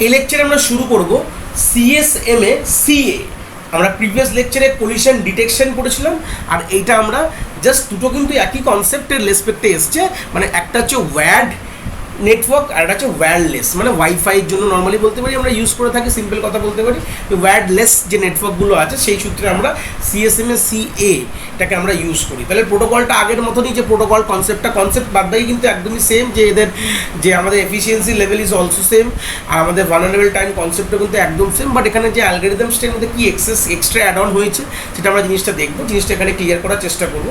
এই লেকচারে আমরা শুরু করব সিএসএমএ সিএ। আমরা প্রিভিয়াস লেকচারে কোলিশন ডিটেকশন করেছিলাম, আর এইটা আমরা জাস্ট দুটো কিন্তু একই কনসেপ্টের রেসপেক্টে এসছে। মানে একটা হচ্ছে ওয়্যার্ড নেটওয়ার্ক আর একটা হচ্ছে ওয়্যারলেস, মানে ওয়াইফাইয়ের জন্য নর্মালি বলতে পারি আমরা ইউজ করে থাকি, সিম্পল কথা বলতে পারি। ওয়্যারলেস যে নেটওয়ার্কগুলো আছে সেই সূত্রে আমরা সিএসএমএ সিএ এটাকে আমরা ইউজ করি। তাহলে প্রোটোকলটা আগের মতনই, যে প্রোটোকল কনসেপ্ট বাদবাকি কিন্তু একদমই সেম, যে এদের যে আমাদের efficiency level is also same, আর আমাদের ভালনারেবল টাইম কনসেপ্টটা কিন্তু একদম সেম। বাট এখানে যে অ্যালগরিদমসটার মধ্যে কী এক্সট্রা অ্যাড অন হয়েছে সেটা আমরা জিনিসটা দেখবো, জিনিসটা এখানে ক্লিয়ার করার চেষ্টা করবো।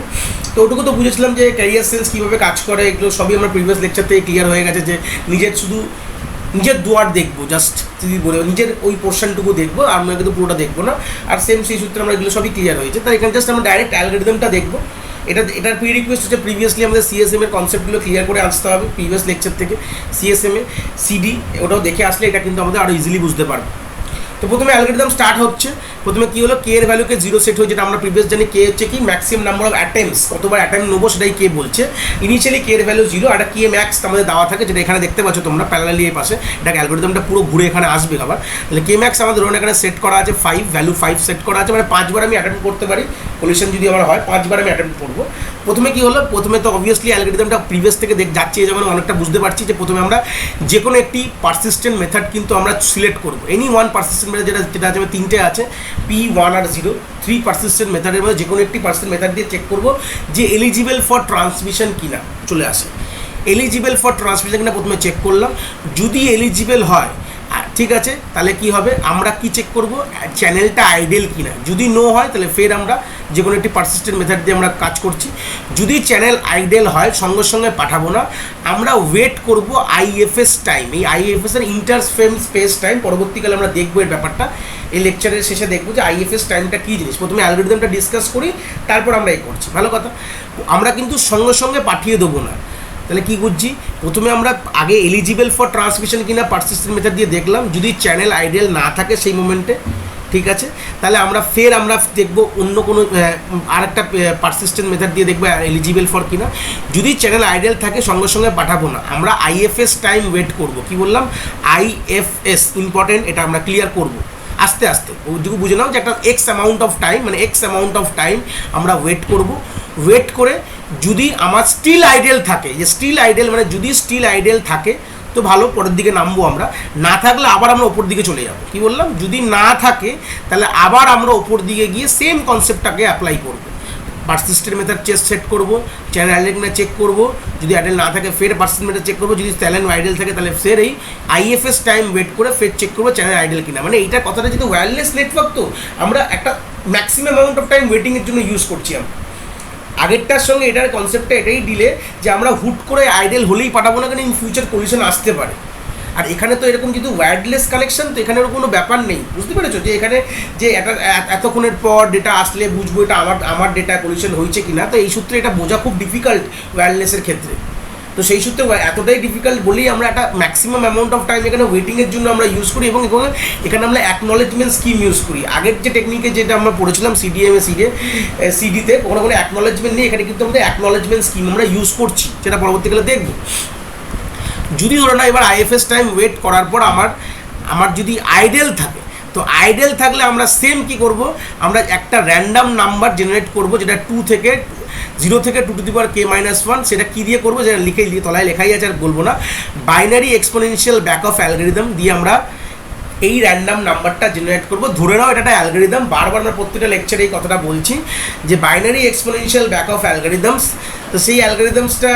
তো ওটুকু তো বুঝেছিলাম যে ক্যারিয়ার সেন্স কীভাবে কাজ করে, এগুলো সবই আমরা প্রিভিয়াস লেকচার থেকে ক্লিয়ার হয়ে গেছে। যে নিজের দুয়ার দেখবো, জাস্ট যদি বলে নিজের ওই পোর্শনটুকু দেখবো, আমরা কিন্তু পুরোটা দেখবো না। আর সেম সেই সূত্রে আমরা এগুলো সবই ক্লিয়ার হয়েছে। তাই এখানে জাস্ট আমরা ডাইরেক্ট অ্যালগরিদমটা দেখবো। এটার প্রি রিকোয়েস্ট হচ্ছে প্রিভিয়াসলি আমাদের সিএসএম এর কনসেপ্টগুলো ক্লিয়ার করে আসতে হবে প্রিভিয়াস লেকচার থেকে। সিএসএমএ সিডি ওটাও দেখে আসলে এটা কিন্তু আমাদের আরও ইজিলি বুঝতে পারবো। তো প্রথমে অ্যালগরিদম স্টার্ট হচ্ছে। প্রথমে কী হলো, কে এর ভ্যালুকে 0 সেট হয়ে, যেটা আমরা প্রিভিয়াস জানি কে হচ্ছে কি ম্যাক্সিমাম নাম্বার অফ অ্যাটেম্পস, কতবার অ্যাটেম্প নেবো সেটাই কে বলছে। ইনিশিয়ালি কে এর ভ্যালু 0, একটা কে ম্যাক্স আমাদের দেওয়া থাকে, যেটা এখানে দেখতে পাচ্ছ তোমরা প্যারালালি এই পাশে। এটাকে অ্যালগরিদমটা পুরো ঘুরে এখানে আসবে আবার। তাহলে কে ম্যাক্স আমাদের ধরুন এখানে সেট করা আছে 5, ভ্যালু 5 সেট করা আছে, মানে 5 বার আমি অ্যাটেম্প করতে পারি। কোলিশন যদি আমার হয় 5 বার আমি অ্যাটেম্প করবো। প্রথমে কী হলো, প্রথমে তো অবভিয়াসলি অ্যালগরিদমটা প্রিভিয়াস থেকে যাচ্ছি, যেমন অনেকটা বুঝতে পারছি যে প্রথমে আমরা যে কোনো একটি পারসিস্টেন্ট মেথড কিন্তু আমরা সিলেক্ট করবো। এনি ওয়ান পারসিস্টেন্ট মেথড যেটা আছে, তিনটে আছে, P1 আর 0, 3 পারসিস্টেন্ট মেথডের মধ্যে যে কোনো একটি পারসিস্টেন্ট মেথড দিয়ে চেক করবো যে এলিজিবল ফর ট্রান্সমিশন কিনা চলে আসে। এলিজিবল ফর ট্রান্সমিশন কিনা প্রথমে চেক করলাম। যদি এলিজিবল হয় ঠিক আছে, তাহলে কি হবে, আমরা কি চেক করব, চ্যানেলটা আইডেল কিনা। যদি নো হয় তাহলে ফের আমরা যে কোনো একটি পারসিস্টেন্ট মেথড দিয়ে আমরা কাজ করছি। যদি চ্যানেল আইডেল হয় সঙ্গে সঙ্গে পাঠাবো না, আমরা ওয়েট করব আইএফএস টাইম। এই আইএফএস এর ইন্টারফ্রেম স্পেস টাইম পরবর্তীকালে আমরা দেখবো এর ব্যাপারটা। এই লেকচারের শেষে দেখবো যে আইএফএস টাইমটা কী জিনিস। প্রথমে অ্যালগরিদমটা ডিসকাস করি, তারপর আমরা এই করছি। ভালো কথা, আমরা কিন্তু সঙ্গে সঙ্গে পাঠিয়ে দেবো না। তাহলে কী বুঝছি, প্রথমে আমরা আগে এলিজিবল ফর ট্রান্সমিশন কিনা পারসিস্টেন্ট মেথড দিয়ে দেখলাম। যদি চ্যানেল আইডিয়াল না থাকে সেই মোমেন্টে, ঠিক আছে, তাহলে আমরা দেখবো অন্য কোনো আরেকটা পারসিস্টেন্ট মেথড দিয়ে দেখবো এলিজিবল ফর কিনা। যদি চ্যানেল আইডিয়াল থাকে সঙ্গে সঙ্গে পাঠাবো না, আমরা আইএফএস টাইম ওয়েট করব। কি বললাম, আইএফএস ইম্পর্টেন্ট, এটা আমরা ক্লিয়ার করবো আস্তে আস্তে। ওইটুকু বুঝে নাও যে একটা এক্স অ্যামাউন্ট অফ টাইম, মানে এক্স অ্যামাউন্ট অফ টাইম আমরা ওয়েট করব। ওয়েট করে যদি আমার স্টিল আইডেল থাকে, যে স্টিল আইডেল মানে যদি স্টিল আইডেল থাকে তো ভালো, পরের দিকে নামবো আমরা। না থাকলে আবার আমরা ওপর দিকে চলে যাব। কি বললাম, যদি না থাকে তাহলে আবার আমরা ওপর দিকে গিয়ে সেম কনসেপ্টটাকে অ্যাপ্লাই করব। পারসিস্টেন্ট মেথড সেট করবো, চ্যানেল আইডেল কিনা চেক করবো। যদি আইডেল না থাকে ফের পারসিস্টেন্ট মেথড চেক করবো। যদি চ্যানেল আইডেল থাকে তাহলে ফের এই আইএফএস টাইম ওয়েট করে ফের চেক করবো চ্যানেল আইডেল কিনা। মানে এইটা কথাটা যেহেতু ওয়্যারলেস নেটওয়ার্ক, তো আমরা একটা ম্যাক্সিমাম অ্যামাউন্ট অফ টাইম ওয়েটিংয়ের জন্য ইউজ করছি। আমরা আগেরটার সঙ্গে এটার কনসেপ্টটা এটাই দিলে যে আমরা হুট করে আইডেল হলেই পাঠাবো না, কারণ ইন ফিউচার কোলিশন আসতে পারে। আর এখানে তো এরকম যেহেতু ওয়্যারলেস কানেকশন, তো এখানে কোনো ব্যাপার নেই, বুঝতে পেরেছো, যে এখানে যে এতক্ষণের পর ডেটা আসলে বুঝবো এটা আমার ডেটা কোলিশন হয়েছে কি না। তো এই সূত্রে এটা বোঝা খুব ডিফিকাল্ট ওয়্যারলেসের ক্ষেত্রে। তো সেই সূত্রে এতটাই ডিফিকাল্ট বলেই আমরা একটা ম্যাক্সিমাম অ্যামাউন্ট অফ টাইম এখানে ওয়েটিংয়ের জন্য আমরা ইউজ করি, এবং এখানে আমরা অ্যাকনলেজমেন্ট স্কিম ইউজ করি। আগের যে টেকনিকে যেটা আমরা পড়েছিলাম সিডিএমএ সিডিতে কোনো অ্যাকনলেজমেন্ট নেই, এখানে কিন্তু আমাদের অ্যাকনলেজমেন্ট স্কিম আমরা ইউজ করছি, সেটা পরবর্তীকালে দেখব। যদি ধরো না এবার আইএফএস টাইম ওয়েট করার পর আমার যদি আইডেল থাকে, তো আইডেল থাকলে আমরা সেম কি করব, আমরা একটা র্যান্ডাম নাম্বার জেনারেট করব, যেটা 0 থেকে 2 টু দি পাওয়ার k-1। সেটা কী দিয়ে করবো, যেটা তলায় লেখাই আছে, আর বলবো না। Binary exponential back of algorithm দিয়ে আমরা এই র্যান্ডাম নাম্বারটা জেনারেট করবো। ধরে নাও এটা একটা অ্যালগরিদম, বারবার আমরা প্রত্যেকটা লেকচারে এই কথাটা বলছি যে binary exponential back of algorithms. তো সেই অ্যালগরিদমসটা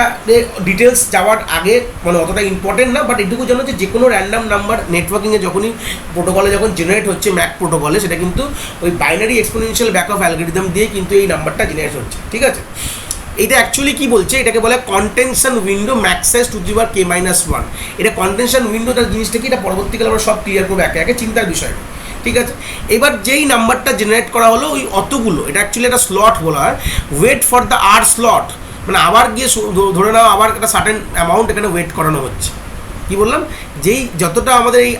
ডিটেলস যাওয়ার আগে মানে অতটা ইম্পর্টেন্ট না, বাট এটুকু জানো যে কোনো র্যান্ডাম নাম্বার নেটওয়ার্কিংয়ে যখনই প্রোটোকলে যখন জেনারেট হচ্ছে ম্যাক প্রোটোকলে, সেটা কিন্তু ওই binary exponential back of algorithm দিয়ে কিন্তু এই নাম্বারটা জেনারেট হচ্ছে, ঠিক আছে। এটা অ্যাকচুয়ালি কী বলছে, এটাকে বলে contention window max size to the power k-1। এটা কন্টেনশন উইন্ডোটার জিনিসটা কি, এটা পরবর্তীকালে আমরা সব ক্লিয়ার করবো একে একে, চিন্তার বিষয়, ঠিক আছে। এবার যেই নাম্বারটা জেনারেট করা হলো ওই অতগুলো, এটা অ্যাকচুয়ালি একটা স্লট বলা হয়, wait for the R slot, মানে আবার গিয়ে ধরে নাও আবার একটা সার্টেন অ্যামাউন্ট এখানে ওয়েট করানো হচ্ছে। কি বললাম, যেই যতটা আমাদের এই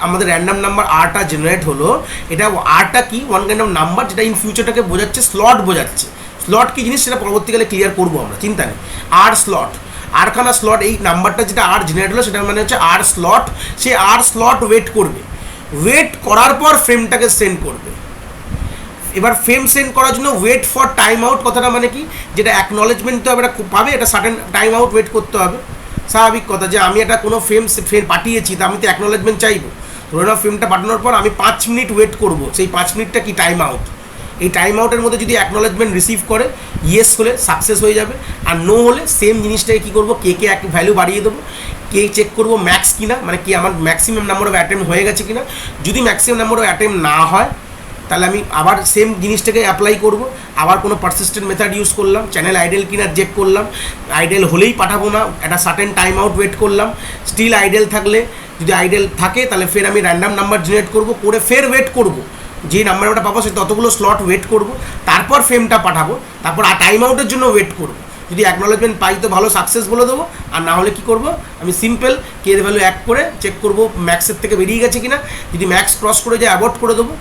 আমাদের র্যান্ডাম নাম্বার আরটা জেনারেট হলো, এটা আরটা কি ওয়ান কাইন্ড অফ নাম্বার, যেটা ইন ফিউচারটাকে বোঝাচ্ছে, স্লট বোঝাচ্ছে। স্লট কী জিনিস সেটা পরবর্তীকালে ক্লিয়ার করবো আমরা, চিন্তা নেই। আর স্লট আরখানা স্লট, এই নাম্বারটা যেটা আর জেনারেট হলো সেটা মানে হচ্ছে আর স্লট, সে আর স্লট ওয়েট করবে, ওয়েট করার পর ফ্রেমটাকে সেন্ড করবে। এবার ফ্রেম সেন্ড করার জন্য ওয়েট ফর টাইম আউট কথাটা মানে কি, যেটা অ্যাকনলেজমেন্ট তো এটা পাবে, এটা সার্টেন টাইম আউট ওয়েট করতে হবে, স্বাভাবিক কথা যে আমি একটা কোনো ফ্রেম পাঠিয়েছি তা আমি তো অ্যাকনলেজমেন্ট চাইবো। ধরে নাও ফ্রেমটা পাঠানোর পর আমি 5 মিনিট ওয়েট করব, সেই 5 মিনিটটা কি টাইম আউট। এই টাইম আউটের মধ্যে যদি অ্যাকনলেজমেন্ট রিসিভ করে ইয়েস হলে সাকসেস হয়ে যাবে, আর নো হলে সেম জিনিসটাকে কী করবো, কে এক ভ্যালু বাড়িয়ে দেবো, কে চেক করবো ম্যাক্স কিনা, মানে কি আমার ম্যাক্সিমাম নাম্বার অফ অ্যাটেম্প হয়ে গেছে কিনা। যদি ম্যাক্সিমাম নাম্বার অফ অ্যাটেম্প না হয় তাহলে আমি আবার সেম জিনিসটাকে অ্যাপ্লাই করব, আবার কোনো পারসিস্টেন্ট মেথড ইউজ করলাম, চ্যানেল আইডেল কিনা চেক করলাম, আইডেল হলেই পাঠাবো না, একটা সার্টেন টাইম আউট ওয়েট করলাম, স্টিল আইডেল থাকলে, যদি আইডেল থাকে তাহলে ফের আমি র্যান্ডাম নাম্বার জেনারেট করব, করে ফের ওয়েট করব, যে নাম্বারটা পাবো সে ততগুলো স্লট ওয়েট করব, তারপর ফ্রেমটা পাঠাবো, তারপর টাইম আউটের জন্য ওয়েট করব। যদি অ্যাকনলেজমেন্ট পাই তো ভালো, সাকসেস বলে দেবো, আর না হলে কী করবো, আমি সিম্পল কে এর ভ্যালু 1 করে চেক করবো ম্যাক্সের থেকে বেরিয়ে গেছে কিনা, যদি ম্যাক্স ক্রস করে যায় অ্যাবর্ট করে দেবো,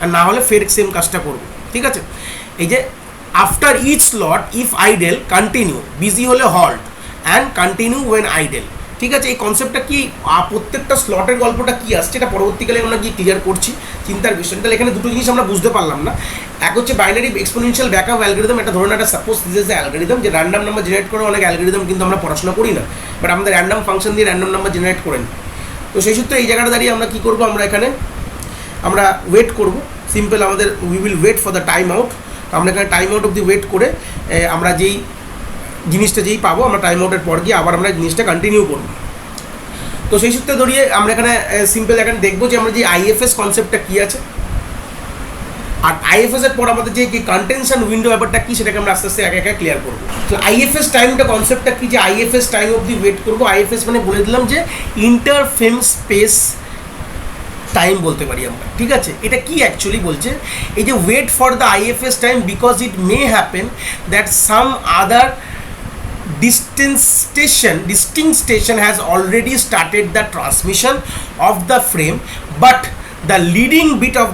আর না হলে ফের সেম কাজটা করবো। ঠিক আছে, এই যে after each slot if idle continue, busy হলে halt and continue when idle. ঠিক আছে, এই কনসেপ্টটা কি, প্রত্যেকটা স্লটের গল্পটা কী আসছে এটা পরবর্তীকালে আমরা গিয়ে ক্লিয়ার করছি, চিন্তার বিষয়। তাহলে এখানে দুটো জিনিস আমরা বুঝতে পারলাম না, এক হচ্ছে বাইনারি এক্সপোনেনশিয়াল ব্যাকআপ অ্যালগরিদম, এটা ধরুন একটা সাপোজ দিস ইজ অ্যালগরিদম, যে র্যান্ডাম নাম্বার জেনারেট করে অনেক অ্যালগরিদম কিন্তু আমরা পড়াশোনা করি না, বাট আমাদের র্যান্ডাম ফাংশন দিয়ে র্যান্ডাম নাম্বার জেনারেট করে নিই। তো সেই সূত্রে এই জায়গাটা দাঁড়িয়ে আমরা কী করবো, আমরা এখানে আমরা ওয়েট করব, সিম্পল আমাদের we will wait for the time out. আমরা এখানে টাইম আউট অবধি ওয়েট করে আমরা যেই জিনিসটা পাবো আমরা টাইম আউটের পর গিয়ে আবার আমরা জিনিসটা কন্টিনিউ করবো। তো সেই সূত্রে ধরিয়ে আমরা এখানে সিম্পল এখানে দেখবো যে আমরা যে আইএফএস কনসেপ্টটা কী আছে, আর আইএফএস এর পর আমাদের যে কি কন্টেনশন উইন্ডো ব্যাপারটা কী সেটাকে আমরা আস্তে আস্তে একে একে ক্লিয়ার করবো। তো আইএফএস টাইমটা কনসেপ্টটা কী, যে আইএফএস টাইম অবধি ওয়েট করবো। আইএফএস মানে বলে দিলাম যে ইন্টারফ্রেম স্পেস টাইম বলতে পারি আমরা। ঠিক আছে, এটা কি অ্যাকচুয়ালি বলছে, এই যে wait for the IFS time because it may happen that some other distinct station has already started the transmission of the frame, but the leading bits of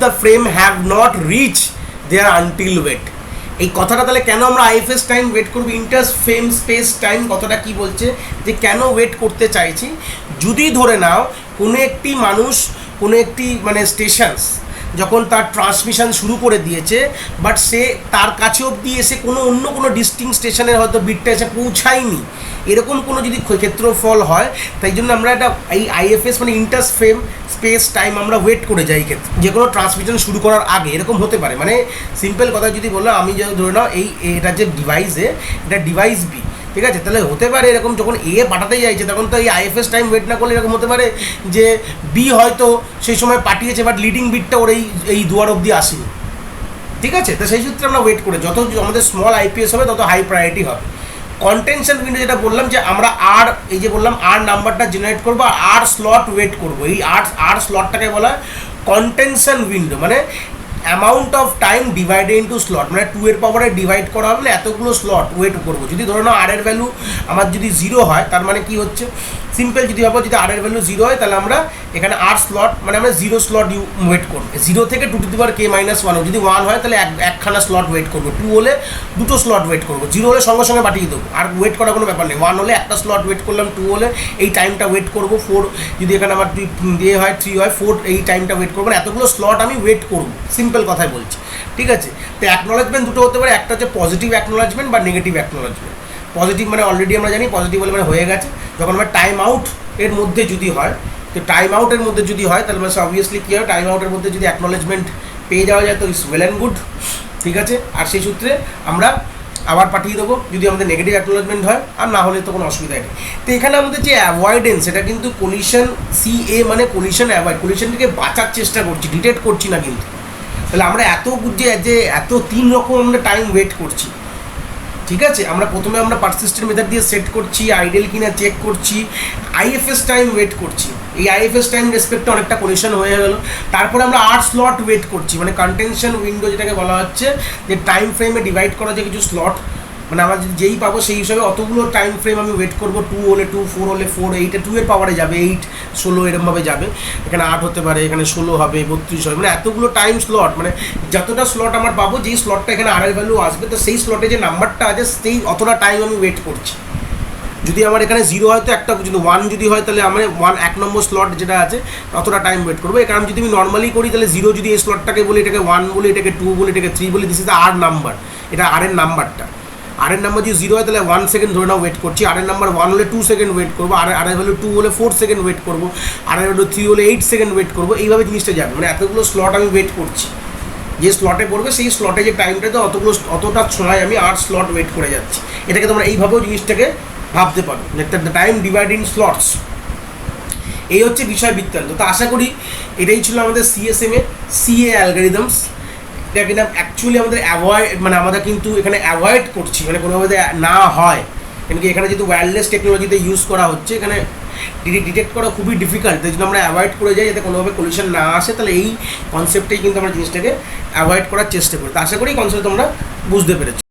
the frame have not reached there until wait. এই কথাটা তাহলে কেন আমরা IFS time wait করবো, ইন্টারফ্রেম space time কথাটা কি বলছে, যে কেন ওয়েট করতে চাইছি, যদি ধরে নাও কোনো একটি মানুষ কোনো একটি মানে স্টেশনস যখন তার ট্রান্সমিশন শুরু করে দিয়েছে, বাট সে তার কাছে অবধি এসে কোনো অন্য কোনো ডিস্টিংক্ট স্টেশনের হয়তো বিটটা এসে পৌঁছায়নি, এরকম কোনো যদি ক্ষেত্রফল হয়, তাই জন্য আমরা এটা এই আইএফএস মানে ইন্টারফ্রেম স্পেস টাইম আমরা ওয়েট করে যাই ক্ষেত্রে, যে কোনো ট্রান্সমিশন শুরু করার আগে এরকম হতে পারে। মানে সিম্পল কথা যদি বললাম, আমি ধরে নাও এটা যে ডিভাইসে, এটা ডিভাইস বি, ঠিক আছে, তাহলে হতে পারে এরকম যখন এ পাঠাতে যাইছে তখন তো এই আইএফএস টাইম ওয়েট না করলে এরকম হতে পারে যে বি হয়তো সেই সময় পাঠিয়েছে বাট লিডিং বিটটা ওর এই দুয়ার অবধি আসেনি। ঠিক আছে, তো সেই সূত্রে আমরা ওয়েট করে, যত আমাদের স্মল আইপিএস হবে তত হাই প্রায়োরিটি হবে। কন্টেনশন উইন্ডো যেটা বললাম যে আমরা আর এই যে বললাম আর নাম্বারটা জেনারেট করবো আর স্লট ওয়েট করবো, এই আর স্লটটাকে বলা হয় কন্টেনশন উইন্ডো, মানে amount of time divided into slot, মানে 2 এর পাওয়ারে ডিভাইড করা হবে, এতগুলো স্লট ওয়েট করবো। যদি ধরো না আর এর ভ্যালু আমার যদি 0 হয়, তার মানে কি হচ্ছে, সিম্পল যদি ভাবো যদি আর এর ভ্যালু 0 হয় তাহলে আমরা এখানে আর স্লট মানে আমরা 0 স্লট ওয়েট করবো, 0 থেকে 2 টু দি পাওয়ার k-1, যদি 1 হয় তাহলে একখানা স্লট ওয়েট করবো, 2 হলে 2টো স্লট ওয়েট করবো, 0 হলে সঙ্গে সঙ্গে পাঠিয়ে দেবো, আর ওয়েট করার কোনো ব্যাপার নেই। 1 হলে একটা স্লট ওয়েট করলাম, 2 হলে এই টাইমটা ওয়েট করবো, 4 যদি এখানে আমার 2 হয় 3 হয় 4 এই টাইমটা ওয়েট করবো, এতগুলো স্লট আমি ওয়েট করবো, সিম্পল কথাই বলছি। ঠিক আছে, তো অ্যাকনোলেজমেন্ট দুটো হতে পারে, একটা হচ্ছে পজিটিভ অ্যাকনোলেজমেন্ট বা নেগেটিভ অ্যাকনোলেজমেন্ট। পজিটিভ মানে অলরেডি আমরা জানি পজিটিভ বলে মানে হয়ে গেছে, যখন আমার টাইম আউট এর মধ্যে যদি হয়, তো টাইম আউটের মধ্যে যদি হয় তাহলে মানে অবভিয়াসলি কী হয়, টাইম আউটের মধ্যে যদি অ্যাকনোলেজমেন্ট পেয়ে যাওয়া যায় তো ইটস ওয়েল অ্যান্ড গুড। ঠিক আছে, আর সেই সূত্রে আমরা আবার পাঠিয়ে দেবো যদি আমাদের নেগেটিভ অ্যাকনোলেজমেন্ট হয়, আর না হলে তো কোনো অসুবিধা নেই। তো এখানে আমাদের যে অ্যাভয়েডেন্স, এটা কিন্তু কলিশন, CA মানে কলিশন অ্যাভয়েড, কলিশন থেকে বাঁচার চেষ্টা করছি, ডিটেক্ট করছি না কিন্তু। তাহলে আমরা এত বুঝছি যে এত 3 রকম আমরা টাইম ওয়েট করছি। ঠিক আছে, আমরা প্রথমে আমরা পারসিস্টেন্ট মেথড দিয়ে সেট করছি, আইডেল কিনা চেক করছি, আইএফএস টাইম ওয়েট করছি, এই আইএফএস টাইম রেসপেক্টে অনেকটা কলিশন হয়ে গেল। তারপরে আমরা আর স্লট ওয়েট করছি, মানে কন্টেনশন উইন্ডো যেটাকে বলা হচ্ছে, যে টাইম ফ্রেমে ডিভাইড করা যে কিছু স্লট মানে আমরা যেই পাবো সেই হিসাবে অতগুলো টাইম ফ্রেম আমি ওয়েট করবো, 2 হলে 2, 4 হলে 4, 8 2 এর পাওয়ারে যাবে, 8 16 এরমভাবে যাবে, এখানে 8 হতে পারে, এখানে 16 হবে, 32 হবে, মানে এতগুলো টাইম স্লট, মানে যতটা স্লট আমার পাবো, যেই স্লটটা এখানে আর ভ্যালু আসবে, তো সেই স্লটে যে নাম্বারটা আছে সেই অতটা টাইম আমি ওয়েট করছি। যদি আমার এখানে 0 হয় তো একটা, যদি 1 যদি হয় তাহলে আমার 1 নম্বর স্লট যেটা আছে ততটা টাইম ওয়েট করবো। কারণ যদি আমি নর্মালি করি তাহলে 0 যদি এই স্লটটাকে বলি, এটাকে 1 বলি, এটাকে 2 বলি, এটাকে 3 বলি, this is the R number, এটা আর এর নাম্বারটা। আর এর নাম্বার যদি 0 হয় তাহলে 1 সেকেন্ড ধরে নাও ওয়েট করছি, আর এর নাম্বার 1 হলে 2 সেকেন্ড ওয়েট করবো, আর এর ভ্যালু 2 হলে 4 সেকেন্ড ওয়েট করবো, আর এর ভ্যালু 3 হলে 8 সেকেন্ড ওয়েট করবো, এইভাবে জিনিসটা যাবে। মানে এতগুলো স্লট আমি ওয়েট করছি, যে স্লটে পড়বে সেই স্লটে যে টাইমটা, তো অতটা সময় আমি 8 স্লট ওয়েট করে যাচ্ছি। এটাকে তোমরা এইভাবেও জিনিসটাকে ভাবতে পারো, the time divide in slots. এই হচ্ছে বিষয় বৃত্তান্ত। তো আশা করি এটাই ছিল আমাদের সিএসএম এর সিএ অ্যালগরিদমস। এটা কিন্তু অ্যাকচুয়ালি আমাদের মানে আমরা কিন্তু এখানে অ্যাভয়েড করছি, মানে কোনোভাবে না হয়, কেন কি এখানে যেহেতু ওয়্যারলেস টেকনোলজিতে ইউজ করা হচ্ছে, এখানে ডিটেক্ট করা খুবই ডিফিকাল্ট, তাই জন্য আমরা অ্যাভয়েড করে যাই যাতে কোনোভাবে কলিশন না আসে। তাহলে এই কনসেপ্টেই কিন্তু আমরা জিনিসটাকে অ্যাভয়েড করার চেষ্টা করি। তো আশা করি কনসেপ্ট তোমরা বুঝতে পেরেছো।